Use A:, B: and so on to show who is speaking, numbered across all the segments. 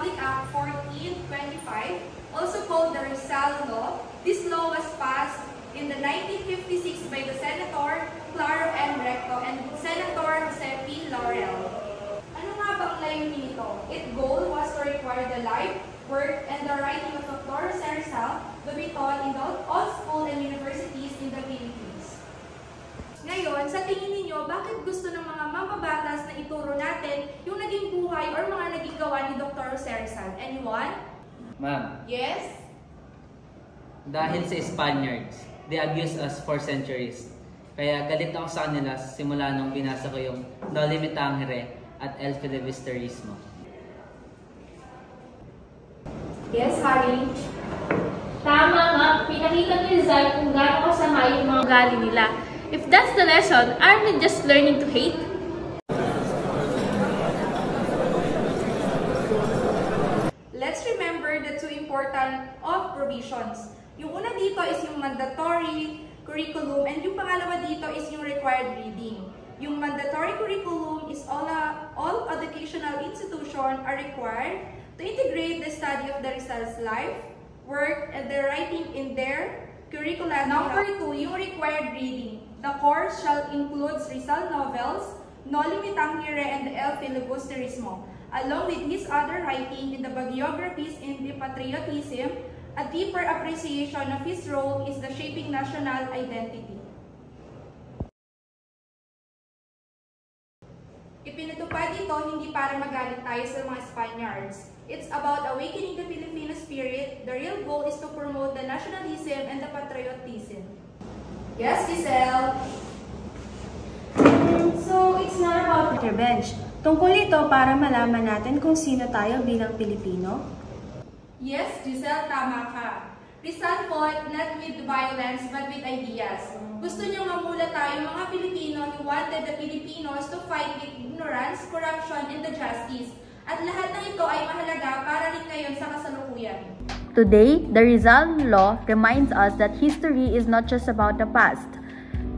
A: Republic Act 1425, also called the Rizal Law. This law was passed in the 1956 by the Senator Claro M. Recto and Senator Jose P. Laurel. Ano nga ba ang layunin nito? Its goal was to require the life, work, and the writing of Dr. Jose Rizal to be taught in all schools and universities in the Philippines. Ngayon, sa tingin ninyo, bakit gusto ng mga mambabatas na ituro natin yung naging buhay or mga naging gawa ni Dr. Jose Rizal? Anyone?
B: Ma'am.
A: Yes?
B: Dahil sa Spaniards, they abused us for centuries. Kaya galit ako sa kanila simula nung binasa ko yung Noli Me Tangere at El Filibusterismo.
A: Yes, Harry?
C: Tama nga, pinakita ni Rizal kung gaano kasama yung mga ugali nila. If that's the lesson, aren't we just learning to hate?
A: Let's remember the two important of provisions. Yung una dito is yung mandatory curriculum and yung pangalawa dito is yung required reading. Yung mandatory curriculum is all educational institutions are required to integrate the study of the Rizal's life, work, and the writing in their curriculum. Number 2, yung required reading. The course shall include Rizal novels, Noli Me Tangere, and the El Filibusterismo, along with his other writing in the biographies in the patriotism. A deeper appreciation of his role is the shaping national identity. Ipinatupad ito hindi para magalit tayo sa mga Spaniards. It's about awakening the Filipino spirit. The real goal is to promote the nationalism and the patriotism. Yes, Giselle?
D: So, it's not about revenge. Tungkol ito para malaman natin kung sino tayo bilang Pilipino.
A: Yes, Giselle, tama ka. Rizal fought not with violence but with ideas. Gusto niyang mamula tayo mga Pilipino. He wanted the Filipinos to fight with ignorance, corruption, and the justice. At lahat ng ito ay mahalaga para rin ngayon sa kasalukuyan.
E: Today, the Rizal Law reminds us that history is not just about the past.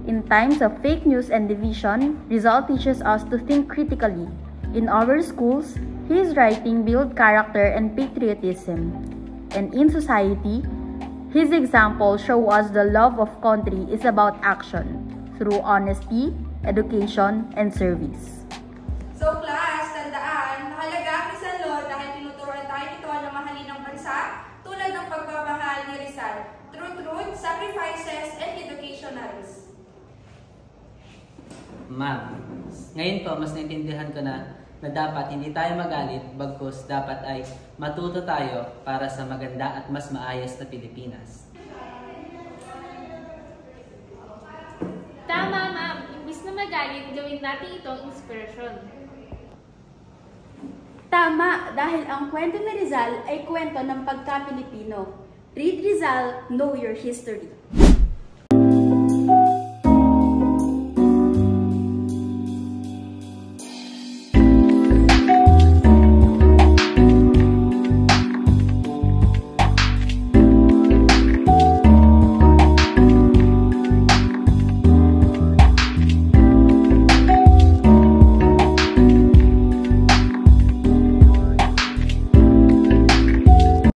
E: In times of fake news and division, Rizal teaches us to think critically. In our schools, his writing builds character and patriotism. And in society, his example shows us the love of country is about action through honesty, education, and service.
A: So class, tandaan, mahalaga ang Rizal Law dahil tinuturuan tayo nito na mahalin ng bansa tulad ng pagmamahal ni Rizal, through truth, sacrifices, and educationals.
B: Ma'am, ngayon po mas naintindihan ko na dapat hindi tayo magalit, bagkus dapat ay matuto tayo para sa maganda at mas maayos na Pilipinas.
C: Tama, ma'am. Imbis na magalit, gawin natin itong inspirasyon.
D: Tama, dahil ang kwento ni Rizal ay kwento ng pagka-Pilipino. Read Rizal, know your history.